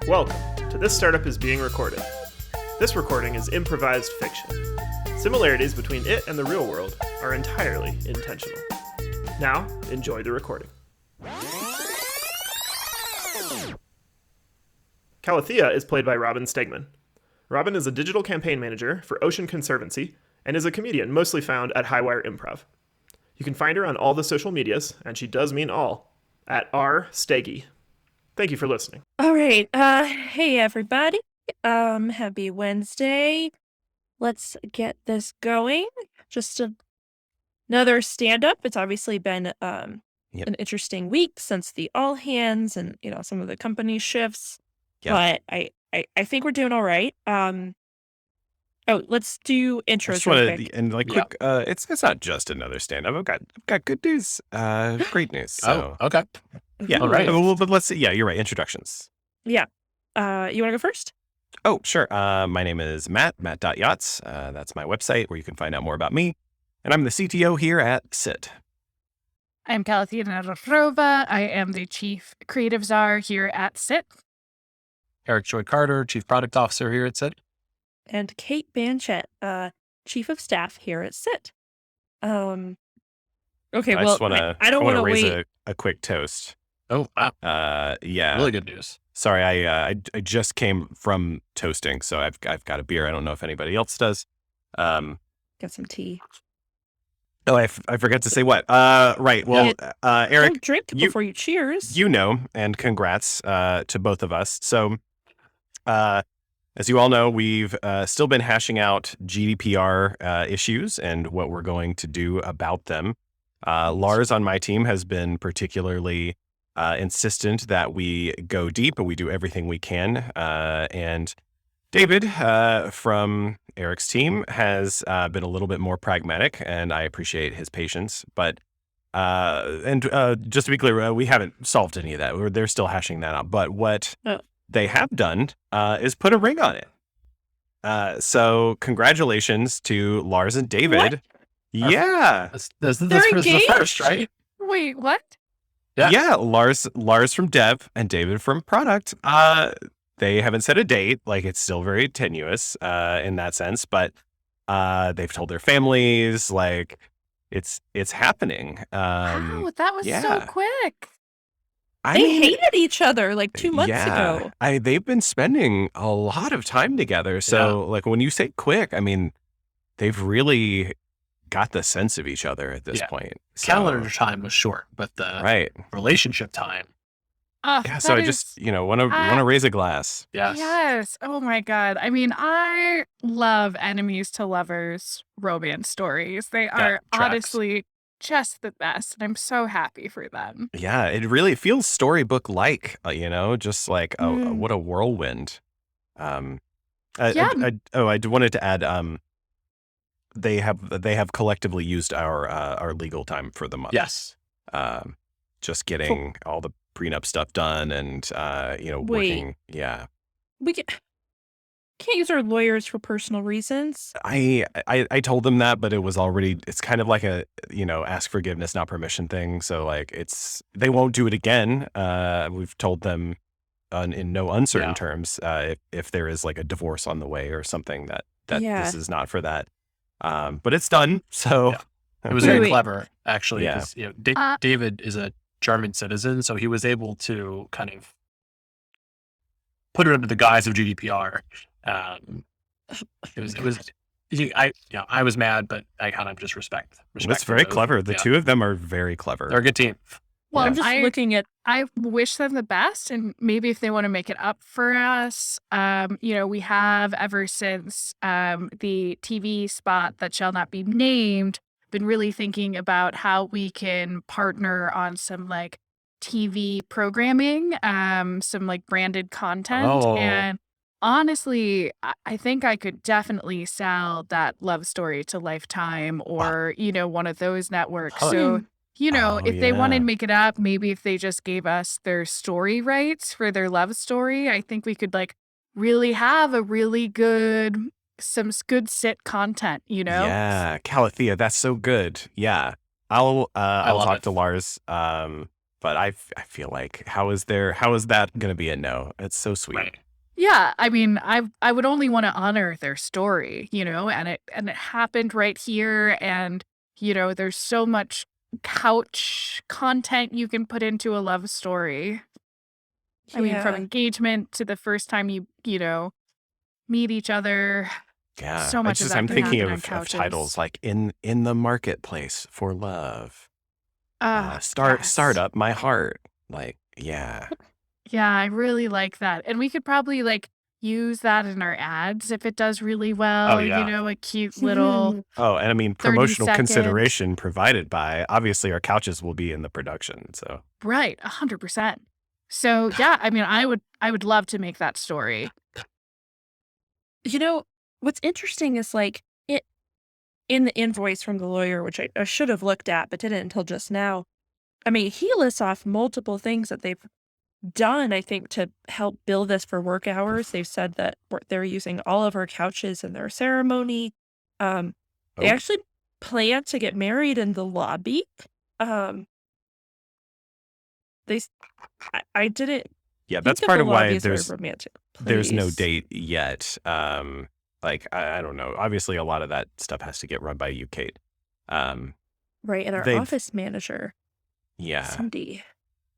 Welcome to This Startup is Being Recorded. This recording is improvised fiction. Similarities between it and the real world are entirely intentional. Now, enjoy the recording. Calathea is played by Robin Stegman. Robin is a digital campaign manager for Ocean Conservancy and is a comedian mostly found at Highwire Improv. You can find her on all the social medias, and she does mean all, at rsteggy. Thank you for listening. All right. Hey everybody. Happy Wednesday. Let's get this going. Just another stand-up. It's obviously been an interesting week since the all hands and some of the company shifts. But I think we're doing all right. Let's do intros real quick. And quick, it's not just another stand-up. I've got good news, great news. So. Oh, okay. Yeah, all right. Well, but let's see. Yeah, you're right. Introductions. Yeah. You want to go first? Oh, sure. My name is matt.yachts. That's my website where you can find out more about me. And I'm the CTO here at SYT. I'm Calathea Narova. I am the Chief Creative Czar here at SYT. Eric Joy Carter, Chief Product Officer here at SYT. And Kate Banchett, Chief of Staff here at SYT. Okay, I well, just wanna, I don't want to raise wait. a quick toast. Oh, wow. Yeah. Really good news. Sorry, I just came from toasting, so I've got a beer. I don't know if anybody else does. Got some tea. Oh, I forgot to say what. Right. Well, Eric, Don't drink before you cheers. And congrats to both of us. So, as you all know, we've still been hashing out GDPR issues and what we're going to do about them. Lars on my team has been particularly insistent that we go deep and we do everything we can. And David from Eric's team has been a little bit more pragmatic, and I appreciate his patience. But just to be clear, we haven't solved any of that. They're still hashing that out. But what they have done is put a ring on it. So congratulations to Lars and David. What? Yeah. This is the first, right? Wait, what? Yeah. Lars from Dev and David from Product. They haven't set a date. Like, it's still very tenuous in that sense, but they've told their families, like, it's happening. Wow, that was so quick. They hated each other like 2 months ago. They've been spending a lot of time together. So, like, when you say quick, I mean, they've really got the sense of each other at this point. So, calendar time was short, but the relationship time. So I just, want to raise a glass. Yes. Oh my God. I mean, I love enemies to lovers romance stories. They are honestly just the best, and I'm so happy for them. Yeah, it really feels storybook-like, just like what a whirlwind. I wanted to add, they have collectively used our legal time for the month. Yes. Just getting all the prenup stuff done and working. Yeah. We can't use our lawyers for personal reasons. I told them that, but it's kind of like a, ask forgiveness, not permission thing. So like they won't do it again. We've told them in no uncertain terms, if there is like a divorce on the way or something that this is not for that. But it's done. So it was very clever, actually. Because David is a German citizen, so he was able to kind of put it under the guise of GDPR. I was mad, but I kind of just respect. That's very clever. The two of them are very clever. They're a good team. Well, I'm just looking at. I wish them the best, and maybe if they want to make it up for us, we have ever since the TV spot that shall not be named been really thinking about how we can partner on some like TV programming, some like branded content. And honestly, I think I could definitely sell that Love Story to Lifetime or, one of those networks. So, if they wanted to make it up, maybe if they just gave us their story rights for their love story, I think we could like really have a really good some good SYT content, Yeah, Calathea, that's so good. Yeah, I'll talk to Lars But I feel like how is that going to be a no? It's so sweet. Right. Yeah, I mean, I would only want to honor their story, and it happened right here, and there's so much couch content you can put into a love story. I mean, from Yeah. engagement to the first time you meet each other, Yeah, so much of that I'm can thinking happen on of couches. titles like in the marketplace for love. Ah, Start yes. up my heart. Like, yeah. Yeah, I really like that. And we could probably use that in our ads if it does really well, yeah. a cute little Oh, and I mean 30 promotional second. consideration provided by obviously our couches will be in the production. So Right, 100%. So yeah, I mean, I would love to make that story. What's interesting is it in the invoice from the lawyer, which I should have looked at but didn't until just now. I mean, he lists off multiple things that they've done, I think, to help bill this for work hours. They've said that they're using all of our couches in their ceremony. They Oh. actually plan to get married in the lobby. They, s- I didn't Yeah, think that's that part the of why lobby is a very romantic there's no place. date yet. Like I don't know. Obviously, a lot of that stuff has to get run by you, Kate. Um, Right, and our they've office manager, yeah. Cindy.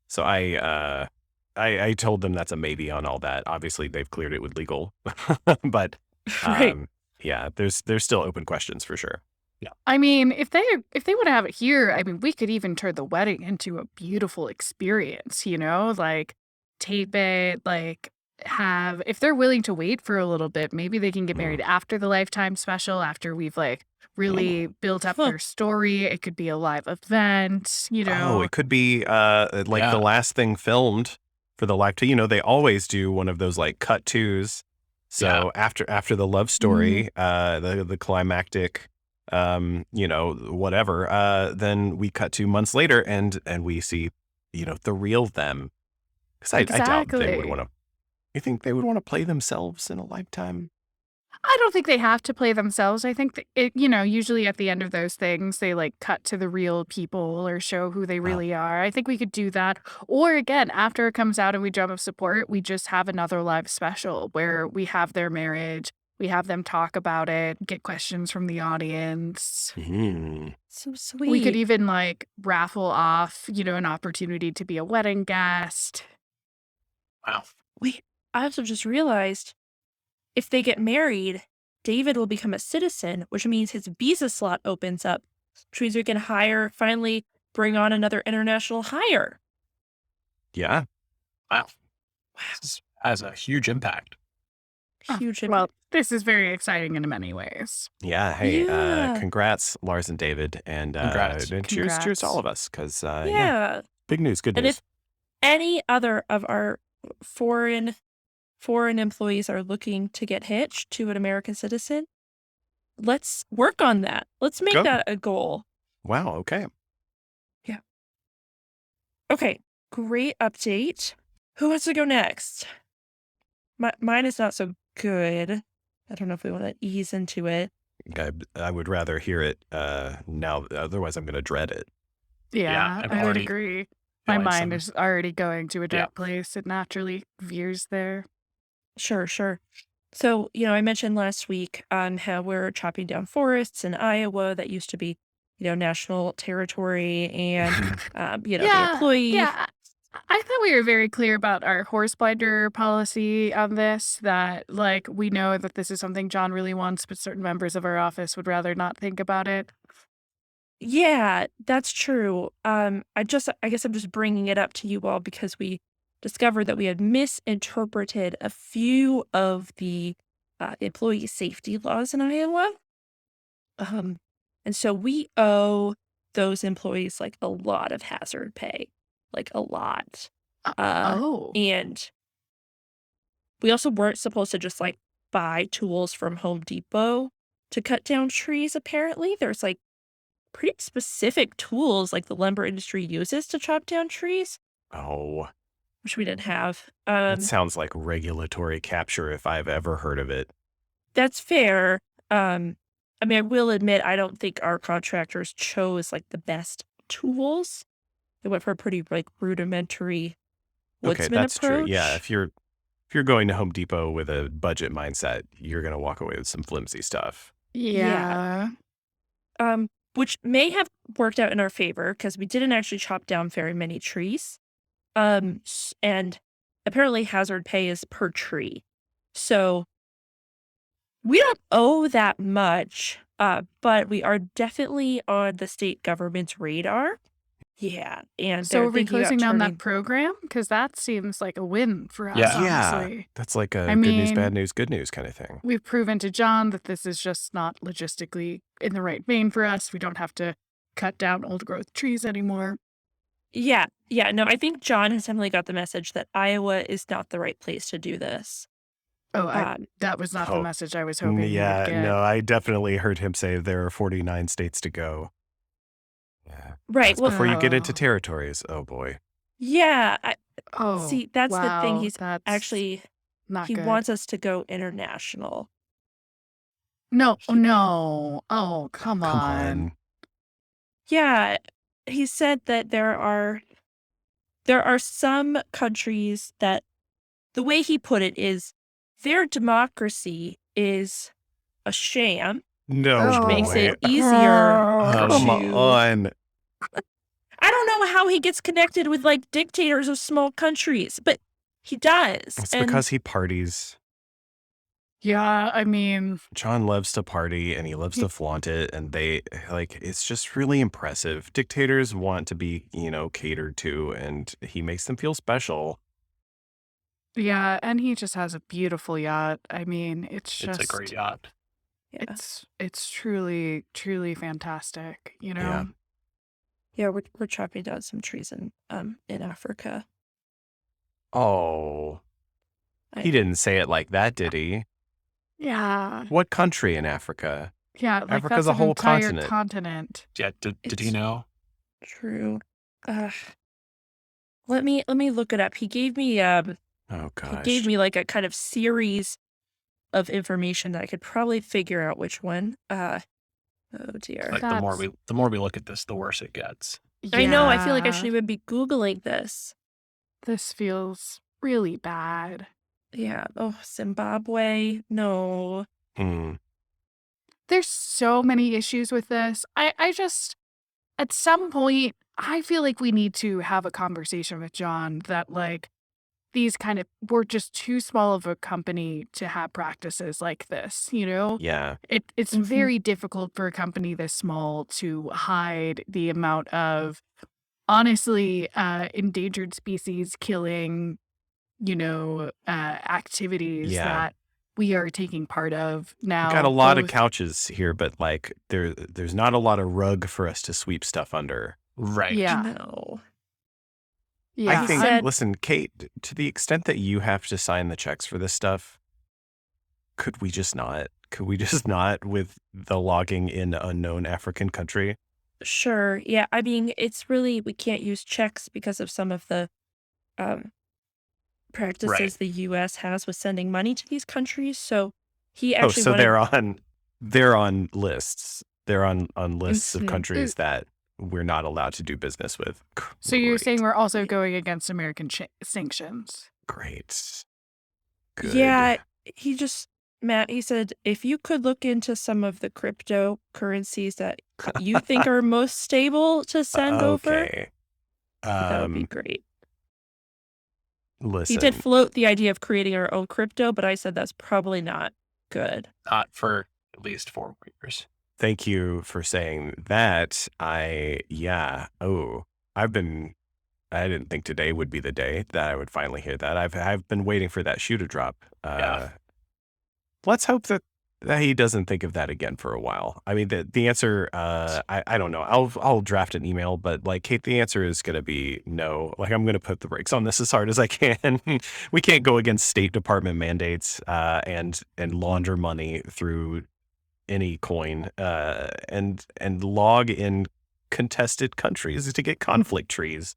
So I told them that's a maybe on all that. Obviously, they've cleared it with legal, but Right. yeah, there's still open questions for sure. I mean, if they want to have it here, I mean, we could even turn the wedding into a beautiful experience, like tape it, have if they're willing to wait for a little bit, maybe they can get married after the lifetime special, after we've really built up Huh. their story. It could be a live event, Oh, it could be the Yeah. last thing filmed for the live. They always do one of those cut twos. So after the love story, the climactic, whatever, then we cut to months later and we see, the real them. Because I doubt they would Exactly. want to. You think they would want to play themselves in a lifetime? I don't think they have to play themselves. I think that usually at the end of those things, they cut to the real people or show who they Oh. really are. I think we could do that. Or again, after it comes out and we drum up support, we just have another live special where we have their marriage, we have them talk about it, get questions from the audience. So sweet. We could even raffle off, an opportunity to be a wedding guest. Wow. Wait, I also just realized if they get married, David will become a citizen, which means his visa slot opens up, which means we can finally bring on another international hire. Yeah. Wow. This has a huge impact. Huge. Well, this is very exciting in many ways. Yeah. Hey, Yeah. congrats, Lars and David, and Congrats. and cheers to Congrats. all of us, because Yeah. big news, good And news. if any other of our foreign employees are looking to get hitched to an American citizen, let's work on that. Let's make Go. that a goal. Wow. Okay. Okay, great update. Who wants to go next? Mine is not so good. I don't know if we want to ease into it. I would rather hear it now. Otherwise, I'm going to dread it. Yeah, I'm I would already agree. My feeling mind some- is already going to a Yeah. dark place. It naturally veers there. Sure. So, I mentioned last week on how we're chopping down forests in Iowa that used to be, national territory, and, the employee. Yeah. I thought we were very clear about our horse blinder policy on this, that we know that this is something John really wants, but certain members of our office would rather not think about it. Yeah, that's true. I guess I'm just bringing it up to you all because we discovered that we had misinterpreted a few of the employee safety laws in Iowa. And so we owe those employees a lot of hazard pay, a lot. Oh. And we also weren't supposed to just buy tools from Home Depot to cut down trees. Apparently, there's pretty specific tools the lumber industry uses to chop down trees, Oh, which we didn't have. that sounds like regulatory capture if I've ever heard of it. That's fair. I will admit I don't think our contractors chose the best tools. They went for a pretty like rudimentary Okay, woodsman that's true. Yeah, approach. if you're going to Home Depot with a budget mindset, you're gonna walk away with some flimsy stuff. Yeah. Yeah. Which may have worked out in our favor because we didn't actually chop down very many trees. And apparently hazard pay is per tree. So we don't owe that much, but we are definitely on the state government's radar. Yeah, and So they're are we thinking about closing down that turning. program? Because that seems like a win for us, Yeah. Yeah, honestly. that's like a I good news, bad mean, news, good news kind of thing. we've proven to John that this is just not logistically in the right vein for us. We don't have to cut down old growth trees anymore. Yeah, no, I think John has definitely got the message that Iowa is not the right place to do this. Oh, Um, that was not the Oh, message I was hoping you would yeah, get. no, I definitely heard him say there are 49 states to go. Yeah, right. that's Well, before you get into Oh. territories. Oh boy. yeah. Oh, See, that's the thing. wow. He's That's actually not he good. wants us to go international. No. Oh, come Come on. on. Yeah, he said that there are some countries that the way he put it is their democracy is a sham, No which makes boy. it easier Come to. on. I don't know how he gets connected with like dictators of small countries, but he does. It's And because he parties. Yeah, I mean, John loves to party and he loves to flaunt it, and it's just really impressive. Dictators want to be, catered to, and he makes them feel special. yeah, and he just has a beautiful yacht. I mean, it's It's a just great yacht. yeah, it's truly, truly fantastic, you know? yeah, we're chopping down some trees in Africa. Oh, I- he didn't say it like that, did he? Yeah. What country in Africa? Yeah, like Africa's that's a an whole entire continent. Yeah. Did he It's- know? True. Let me look it up. He gave me Oh he gosh. gave me like a kind of series of information that I could probably figure out which one. Oh dear. Like That's- the more we look at this, the worse it gets. I know. I feel like I Yeah, shouldn't even be Googling this. This feels really bad. Yeah. Oh, Zimbabwe. No. Hmm. There's so many issues with this. I just, at some point, I feel like we need to have a conversation with John that, like, these we're just too small of a company to have practices like this, you know? Yeah. It's Mhm. very difficult for a company this small to hide the amount of, honestly, endangered species killing, activities Yeah. that we are taking part of now. Got a lot of both- couches here, but there's not a lot of rug for us to sweep stuff under. Right. Yeah. No. Yeah. I think, said- listen, Kate, to the extent that you have to sign the checks for this stuff, could we just not? Could we just not with the logging in unknown African country? Sure. Yeah. I mean, it's really we can't use checks because of some of the practices Right. the U.S. has with sending money to these countries. So he Oh, actually so wanted. they're on lists. They're on lists of Mhm. countries that we're not allowed to do business with. So you're saying Great. we're also going against American sanctions? Great. Good. Yeah, Matt, he said, if you could look into some of the cryptocurrencies that you think are most stable to send over, Okay. that would be great. Listen. He did float the idea of creating our own crypto, but I said that's probably not good. Not for at least 4 years. Thank you for saying that. I didn't think today would be the day that I would finally hear that. I've been waiting for that shoe to drop. Yeah. Let's hope that he doesn't think of that again for a while. I mean, the answer, I don't know. I'll draft an email, but like, Kate, the answer is going to be no. Like, I'm going to put the brakes on this as hard as I can. We can't go against State Department mandates and launder money through any coin and log in contested countries to get conflict trees.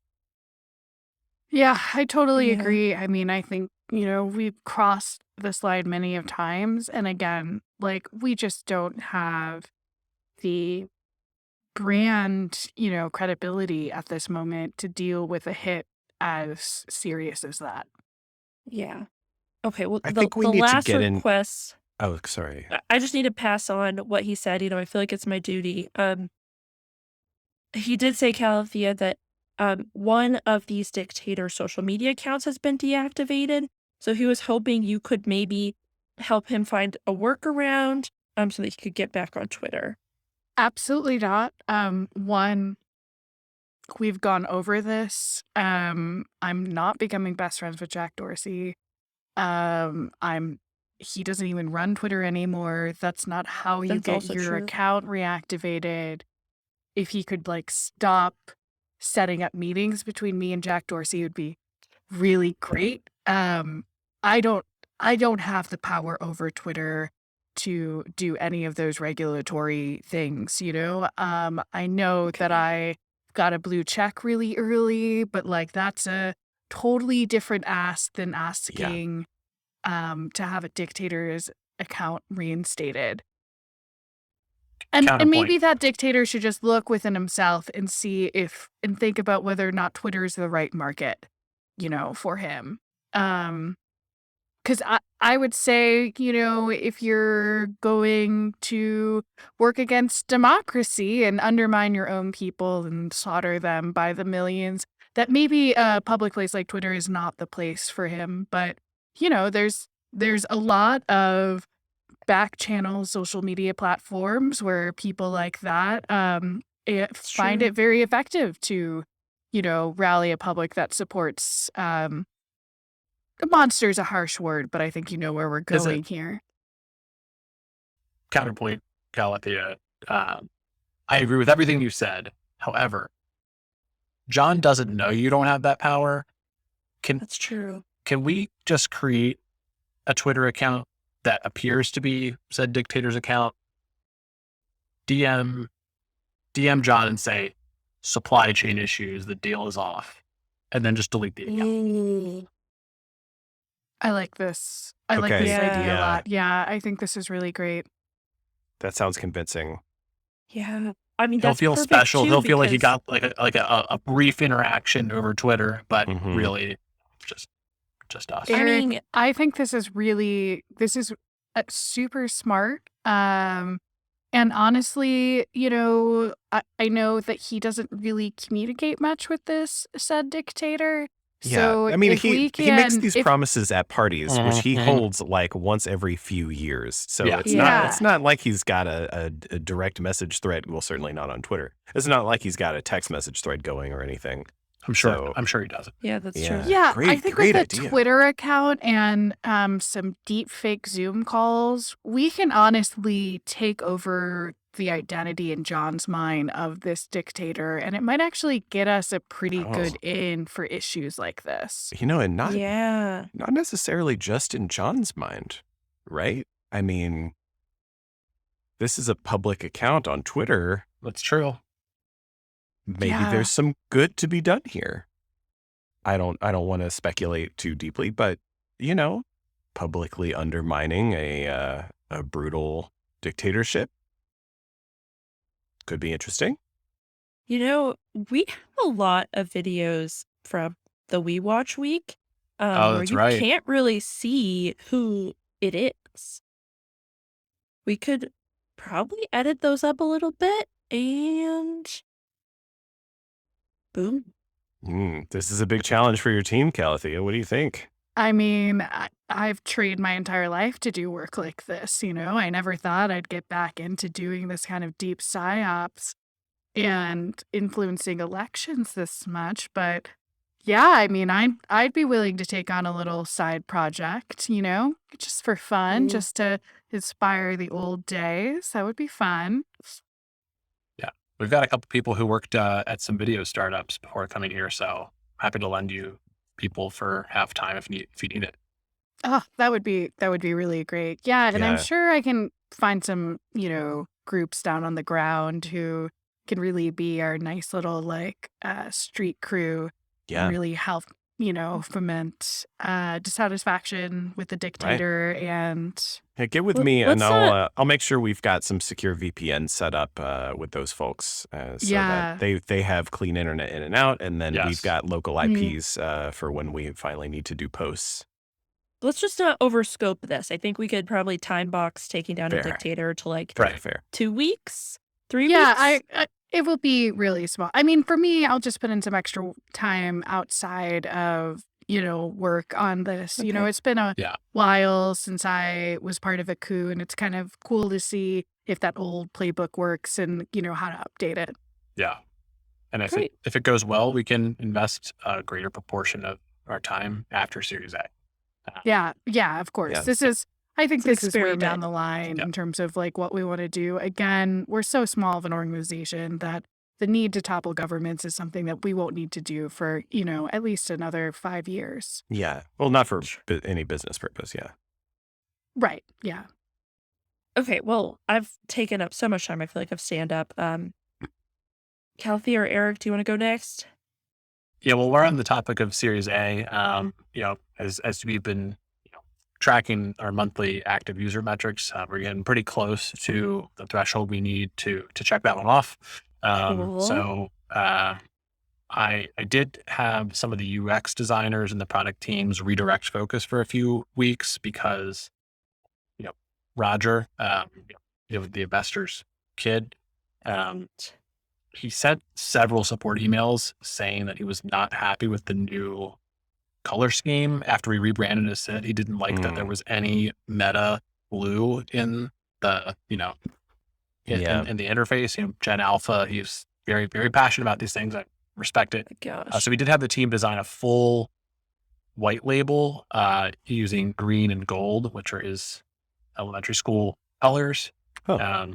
Yeah, I totally Yeah. agree. I mean, I think, we've crossed this line many of times. And again, like, we just don't have the brand, credibility at this moment to deal with a hit as serious as that. Yeah. Okay, well, I the think we the need to last get in. request, Oh, sorry. I just need to pass on what he said. I feel like it's my duty. He did say, Calithea, that one of these dictator social media accounts has been deactivated. So he was hoping you could maybe help him find a workaround so that he could get back on Twitter. Absolutely not. One, we've gone over this. I'm not becoming best friends with Jack Dorsey. He doesn't even run Twitter anymore. That's not how you That's get also your true. account reactivated. If he could stop setting up meetings between me and Jack Dorsey, it would be really great. I don't have the power over Twitter to do any of those regulatory things, I know that I got a blue check really early, but that's a totally different ask than asking to have a dictator's account reinstated. And Counterpoint. maybe that dictator should just look within himself and see and think about whether or not Twitter is the right market, for him. Because I would say, if you're going to work against democracy and undermine your own people and slaughter them by the millions, that maybe a public place like Twitter is not the place for him. But, there's a lot of back channel social media platforms where people like that find true. it very effective to, rally a public that supports a monster is a harsh word, but I think you know where we're Is it- going here. Counterpoint, Calithea. I agree with everything you said. However, John doesn't know you don't have that power. That's true. Can we just create a Twitter account that appears to be said dictator's account? DM John and say, supply chain issues, the deal is off, and then just delete the account. Ooh. I like this. I like this Yeah. idea a lot. Yeah, I think this is really great. That sounds convincing. Yeah. I mean, He'll that's feel perfect special. too, He'll feel like he because- got a brief interaction over Twitter, but Mhm. really just us. I Eric, mean- I think this is super smart. And honestly, I know that he doesn't really communicate much with this said dictator. So Yeah, I mean, if we he makes can- these if- promises at parties, which he Mhm. holds once every few years. So Yeah. it's not like he's got a direct message thread. Well, certainly not on Twitter. It's not like he's got a text message thread going or anything. I'm sure he does it. Yeah, that's true. Yeah, I Great- think great with a idea. Twitter account and some deep fake Zoom calls, we can honestly take over the identity in John's mind of this dictator, and it might actually get us a pretty good in for issues like this. And not Yeah. not necessarily just in John's mind, right? I mean, this is a public account on Twitter. That's true. Maybe Yeah. there's some good to be done here. I don't want to speculate too deeply, but publicly undermining a brutal dictatorship could be interesting. We have a lot of videos from the We Watch Week where that's you right. can't really see who it is. We could probably edit those up a little bit and boom. This is a big challenge for your team, Calithea. What do you think? I mean, I've trained my entire life to do work like this, I never thought I'd get back into doing this kind of deep psyops and influencing elections this much, but yeah, I mean, I'd be willing to take on a little side project, just for fun, just to inspire the old days. That would be fun. Yeah, we've got a couple people who worked at some video startups before coming here, so happy to lend you people for half time if you need it. Oh, that would be really great. Yeah, and I'm Yeah. sure I can find some, groups down on the ground who can really be our nice little street crew Yeah. and really help foment dissatisfaction with the dictator. And Hey, get with Well, me, and let's not. I'll make sure we've got some secure VPN set up with those folks, so that yeah, they have clean internet in and out, and then we've Yes. got local Mm, IPs for when we finally need to do posts. let's just not overscope this. I think we could probably time box taking down a Fair, dictator to like fair, fair. 2 weeks, 3 yeah, weeks. it will be really small. I mean, for me, I'll just put in some extra time outside of work on this. Okay. It's been a Yeah. while since I was part of a coup, and it's kind of cool to see if that old playbook works and how to update it. Yeah. And I think Great. if it goes well, we can invest a greater proportion of our time after Series A. Yeah, of course. Yeah. I think It's an this is way down experiment. the line Yeah. in terms of like what we want to do. Again, we're so small of an organization that the need to topple governments is something that we won't need to do for, at least another 5 years. Yeah. Well, not for any business purpose. Yeah. Right. Yeah. Okay, well, I've taken up so much time. I feel like I've stand up. Kathy or Eric, do you want to go next? Yeah, well, we're on the topic of Series A. As we've been tracking our monthly active user metrics, we're getting pretty close to the threshold we need to check that one off. Cool. So I did have some of the UX designers and the product teams redirect focus for a few weeks because Roger, the investor's kid, he sent several support emails saying that he was not happy with the new color scheme after we rebranded his set. He didn't like that there was any meta blue in the, Yeah. in the interface. Gen Alpha, he's very, very passionate about these things. I respect it. Gosh. So we did have the team design a full white label using green and gold, which are his elementary school colors. Oh.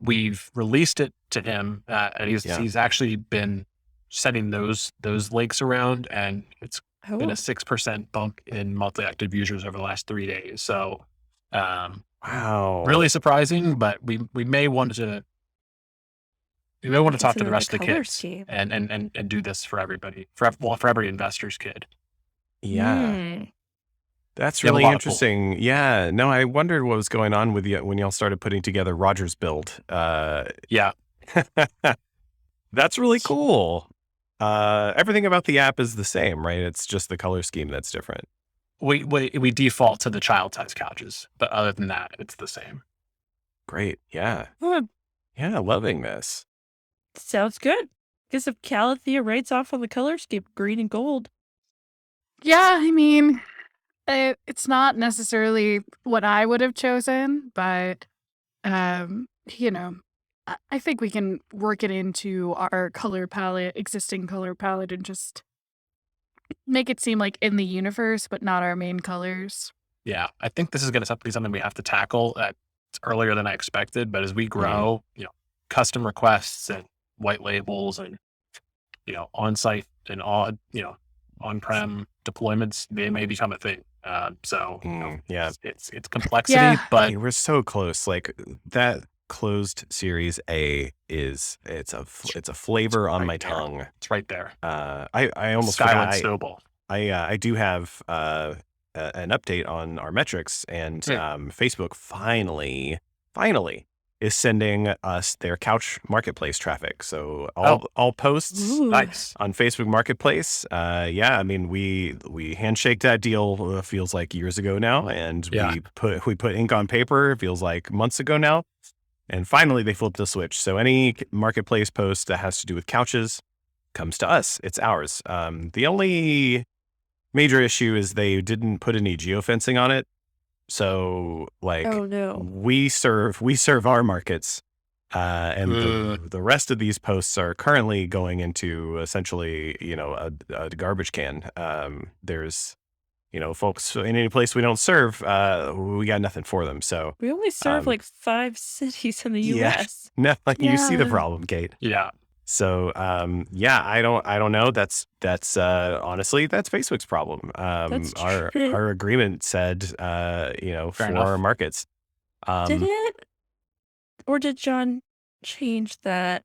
We've released it to him, and he's actually been sending those links around, and it's been a 6% bump in monthly active users over the last 3 days. So, Wow. really surprising. But we may want to talk to the rest of the color kids scheme. and do this for everybody, for every investor's kid. Yeah. Mm. That's We have a really lot of pull. interesting. Yeah. No, I wondered what was going on with you when y'all started putting together Roger's build. Yeah, That's really cool. Everything about the app is the same, right? It's just the color scheme that's different. we default to the child size couches, but other than that, it's the same. Great. Yeah. Good. Yeah. Loving this. Sounds good. Guess if Calathea writes off on the color scheme, green and gold. Yeah, I mean, it's not necessarily what I would have chosen, but I think we can work it into our existing color palette, and just make it seem like in the universe, but not our main colors. Yeah, I think this is going to be something we have to tackle earlier than I expected. But as we grow, custom requests and white labels and on-site and on-prem deployments, they may become a thing. Yeah. it's complexity, Yeah. but Hey, we're so close. Like that closed Series A it's a flavor on right my there. tongue. It's right there. I almost Skyline forgot. snowball. I do have an update on our metrics, and Facebook finally is sending us their couch marketplace traffic. So all posts Ooh. Nice. on Facebook Marketplace. I mean, we handshake that deal feels like years ago now, and Yeah. we put ink on paper feels like months ago now, and finally they flipped the switch. So any marketplace post that has to do with couches comes to us. It's ours. The only major issue is they didn't put any geofencing on it. So like Oh no. we serve our markets, and the rest of these posts are currently going into essentially, a garbage can. There's, folks in any place we don't serve, we got nothing for them. So We only serve like 5 cities in the yeah. US. no, you see the Yeah. problem, Kate. Yeah. So I don't know. That's honestly, that's Facebook's problem. That's Our true. agreement said, for enough. our markets. Did it? Or did John change that?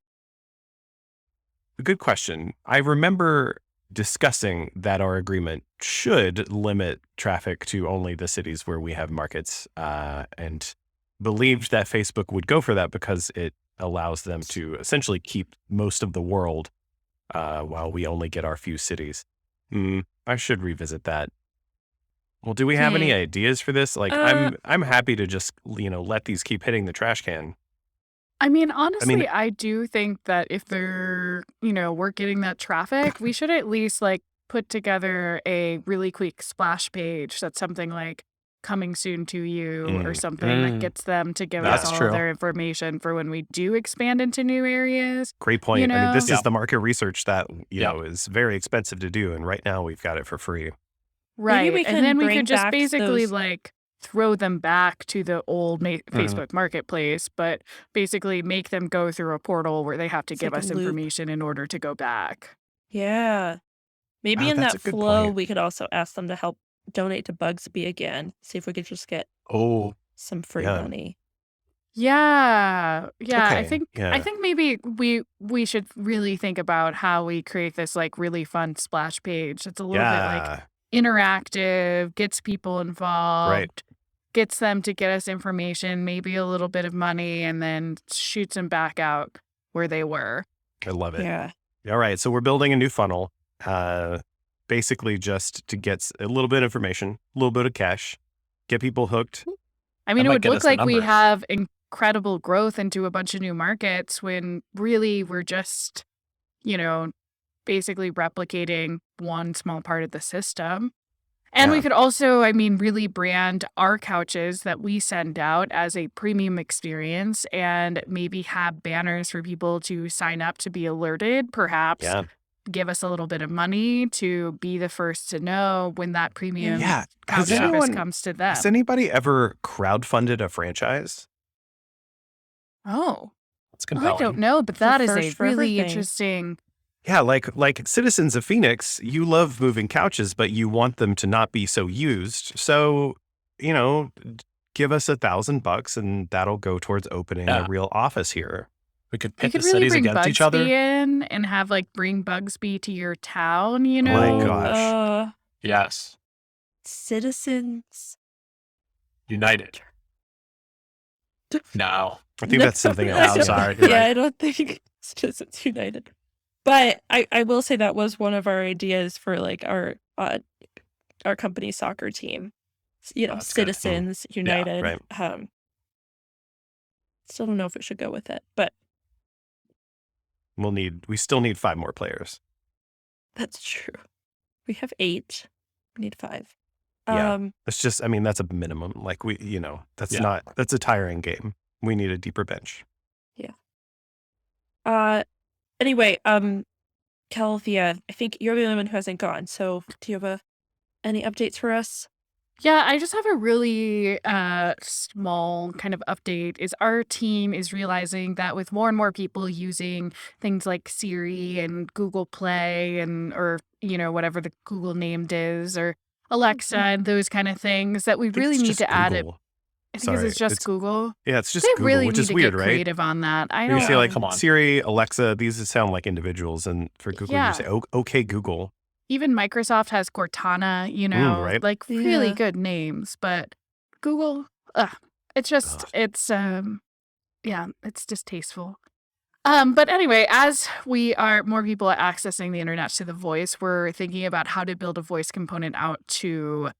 Good question. I remember discussing that our agreement should limit traffic to only the cities where we have markets, and believed that Facebook would go for that because it allows them to essentially keep most of the world while we only get our few cities. I should revisit that. Well, do we have any ideas for this? Like, I'm happy to just, let these keep hitting the trash can. I mean, honestly, I do think that if we're getting that traffic, we should at least like put together a really quick splash page that's something like coming soon to you or something that gets them to give us That's all true. of their information for when we do expand into new areas. Great point. I mean, this Yeah. is the market research that, Yeah. is very expensive to do. And right now we've got it for free. Right. we And can then we bring could just back basically those- like throw them back to the old Facebook marketplace, but basically make them go through a portal where they have to It's give like a us loop. information in order to go back. Yeah. Maybe Wow, in that's that a good flow, point. we could also ask them to help donate to Bugsby again. See if we could just get Oh, some free Yeah. money. Yeah. Yeah. I Okay, think yeah. maybe we should really think about how we create this like really fun splash page. It's a little bit like yeah. interactive, gets people involved, Right. gets them to get us information, maybe a little bit of money, and then shoots them back out where they were. I love it. Yeah. All right. So we're building a new funnel, basically just to get a little bit of information, a little bit of cash, get people hooked. I mean, That it might would get look us the like we number. have incredible growth into a bunch of new markets when really we're just, basically replicating one small part of the system. And we Yeah. could also, really brand our couches that we send out as a premium experience and maybe have banners for people to sign up to be alerted, perhaps Yeah. give us a little bit of money to be the first to know when that premium Yeah. couch Has service anyone, comes to them. has anybody ever crowdfunded a franchise? Oh, It's I don't compelling. know, but It's a that is a first for really everything. interesting. Yeah, like Citizens of Phoenix, you love moving couches, but you want them to not be so used. So, give us $1,000 and that'll go towards opening a Yeah. real office here. We could You pit the could really cities bring against each Bugsby other. in and have like bring Bugsby to your town, my gosh. Yes. Citizens. United. No. I think that's something No, else. I'm yeah. sorry. You're Yeah, right. I don't think Citizens United. But I will say that was one of our ideas for like our company soccer team. That's good. Citizens United. right. Still don't know if we should go with it, but We still need 5 more players. that's true. We have 8. We need 5. Yeah. It's just, that's a minimum. Like that's Yeah. that's a tiring game. We need a deeper bench. Anyway, Calthea, I think you're the only one who hasn't gone. So do you have any updates for us? Yeah, I just have a really small kind of update is our team is realizing that with more and more people using things like Siri and Google Play or whatever the Google named is or Alexa and those kind of things that we I think really it's need just to add it. Google. I think it's just Google. Yeah, it's just They Google, really which need is to weird, get right? creative on that. I You don't say know. like Come on. Siri, Alexa, these sound like individuals, and for Google Yeah. you say, "Okay, Google." Even Microsoft has Cortana, right. like really Yeah. good names, but Google, it's just, it's distasteful. But anyway, as more people are accessing the internet to the voice, we're thinking about how to build a voice component out to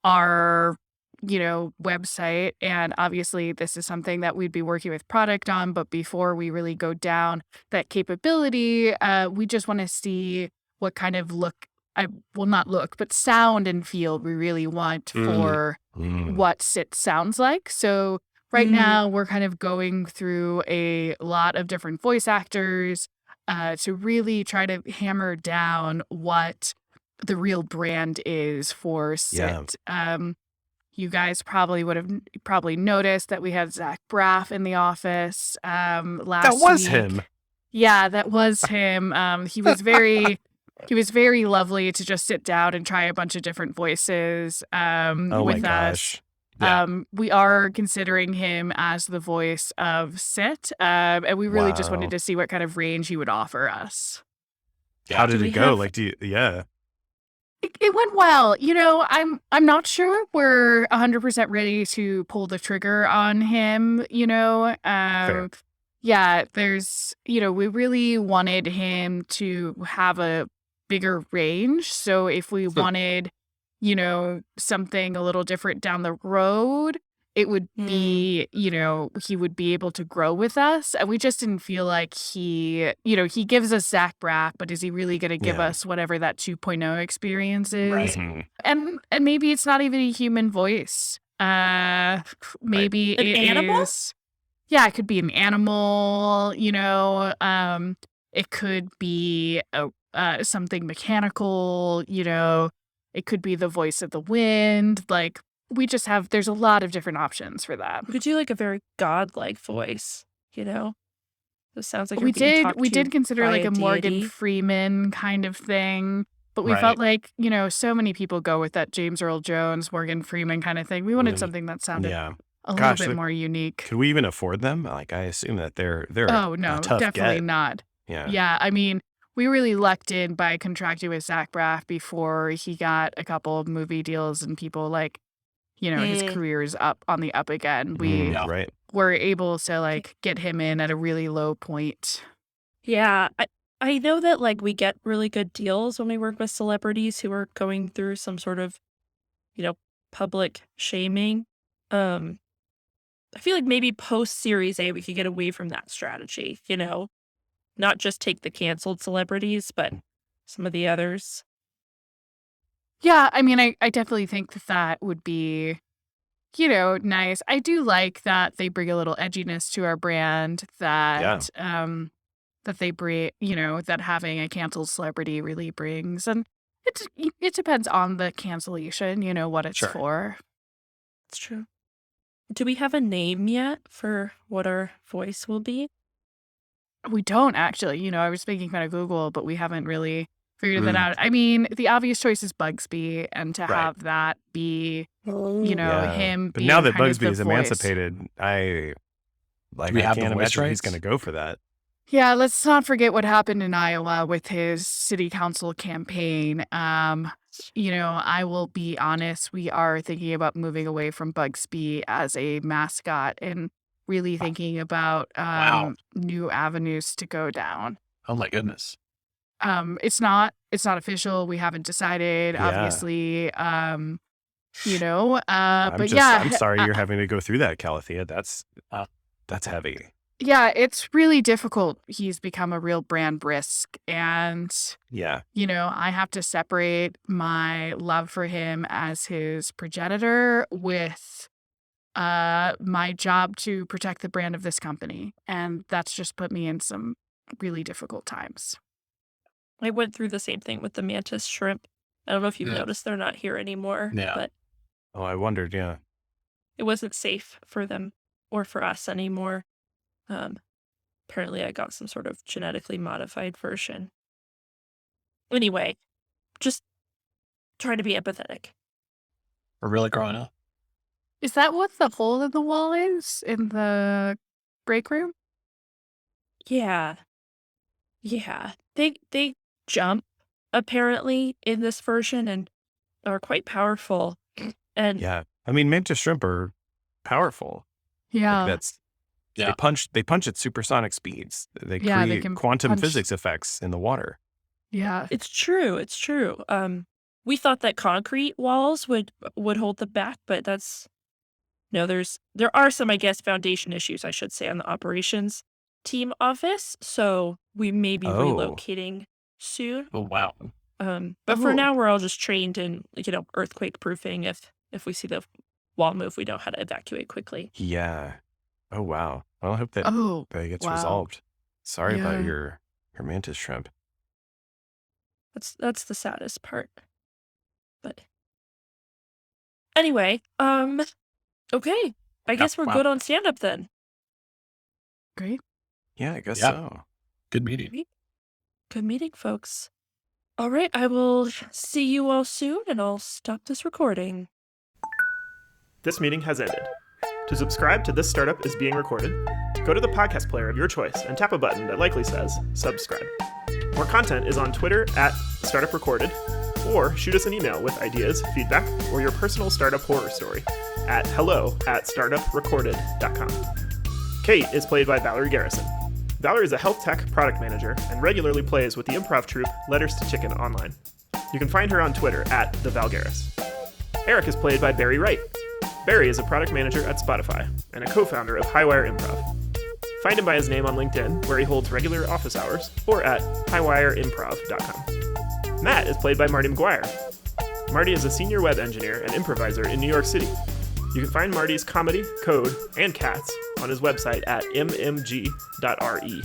our, website. And obviously this is something that we'd be working with product on. But before we really go down that capability, we just want to see what kind of sound and feel we really want for what Sit sounds like. So right now we're kind of going through a lot of different voice actors to really try to hammer down what the real brand is for Sit. You guys probably would have noticed that we had Zach Braff in the office last That was week. him. Yeah, that was him. He was very lovely to just sit down and try a bunch of different voices Oh my with gosh. us. Yeah. We are considering him as the voice of Sit, and we really just wanted Wow. to see what kind of range he would offer us. How did Do it we go? have- Like, yeah. It went well. I'm not sure we're 100% ready to pull the trigger on him, Fair. Yeah, we really wanted him to have a bigger range. So if we wanted, something a little different down the road, it would be, he would be able to grow with us. And we just didn't feel like he gives us Zach Braff, but is he really going to give Yeah. us whatever that 2.0 experience is? Right. Mhm. And maybe it's not even a human voice. Maybe An it animal? is. Yeah, it could be an animal. It could be something mechanical. It could be the voice of the wind. Like there's a lot of different options for that. We could do like a very godlike voice, It sounds like We you're being talked we to did consider by like a Morgan deity. Freeman kind of thing, but we Right. felt like, so many people go with that James Earl Jones, Morgan Freeman kind of thing. We wanted something that sounded Yeah. a Gosh, little bit they- more unique. Could we even afford them? Like, I assume that they're Oh, a no, tough definitely get. not. Yeah. Yeah, I mean, we really lucked in by contracting with Zach Braff before he got a couple of movie deals and people his career is up on the up again. We Yeah. Right. were able to get him in at a really low point. Yeah, I know that like we get really good deals when we work with celebrities who are going through some sort of, public shaming. I feel like maybe post Series A we could get away from that strategy, not just take the canceled celebrities, but some of the others. Yeah, I mean, I definitely think that would be, nice. I do like that they bring a little edginess to our brand, that that they bring, that having a canceled celebrity really brings. And it depends on the cancellation, what it's Sure. for. It's true. Do we have a name yet for what our voice will be? We don't actually, I was making fun of Google, but we haven't really figured that out. I mean, the obvious choice is Bugsby, and to Right. have that be, Yeah. him But being now that kind of Bugsby the is voice. emancipated, I we have the can't voice imagine he's rights? going to go for that. Yeah, let's not forget what happened in Iowa with his city council campaign. I will be honest, we are thinking about moving away from Bugsby as a mascot and really thinking about Wow. new avenues to go down. Oh my goodness. It's not official. We haven't decided, Yeah. obviously. I'm But just, yeah, I'm sorry you're having to go through that, Calathea. That's heavy. yeah, it's really difficult. He's become a real brand risk, and Yeah. I have to separate my love for him as his progenitor with my job to protect the brand of this company. And that's just put me in some really difficult times. I went through the same thing with the mantis shrimp. I don't know if you've Yeah. noticed they're not here anymore, Yeah. but Oh, I wondered. Yeah. it wasn't safe for them or for us anymore. Apparently I got some sort of genetically modified version. Anyway, just trying to be empathetic. We're really growing up. Is that what the hole in the wall is in the break room? Yeah. Yeah. They jump apparently in this version and are quite powerful. And Yeah. I mean, mantis shrimp are powerful. Yeah. Like that's Yeah. they punch at supersonic speeds. They Yeah, they create can quantum punch- physics effects in the water. Yeah. it's true. It's true. We thought that concrete walls would hold them back, but that's no. There are some, I guess, foundation issues, I should say, on the operations team office. So we may be Oh. relocating soon. Oh, wow. But for Oh. now, we're all just trained in earthquake proofing. If we see the wall move, we know how to evacuate quickly. Yeah. Oh wow. Well, I hope that Oh, that gets wow. resolved. Sorry about Yeah. your mantis shrimp. That's the saddest part. But anyway, okay. I guess we're wow. good on stand up then. great. Yeah, I guess Yeah. so. Good meeting. Good meeting, folks. All right, I will see you all soon, and I'll stop this recording. This meeting has ended. To subscribe to This Startup is Being Recorded, go to the podcast player of your choice and tap a button that likely says subscribe. More content is on Twitter at Startup Recorded, or shoot us an email with ideas, feedback, or your personal startup horror story at hello@startuprecorded.com. Kate is played by Valerie Garrison. Valerie is a health tech product manager and regularly plays with the improv troupe Letters to Chicken online. You can find her on Twitter at @TheValGarris. Eric is played by Barry Wright. Barry is a product manager at Spotify and a co-founder of Highwire Improv. Find him by his name on LinkedIn, where he holds regular office hours, or at highwireimprov.com. Matt is played by Marty McGuire. Marty is a senior web engineer and improviser in New York City. You can find Marty's comedy, code, and cats on his website at mmg.re.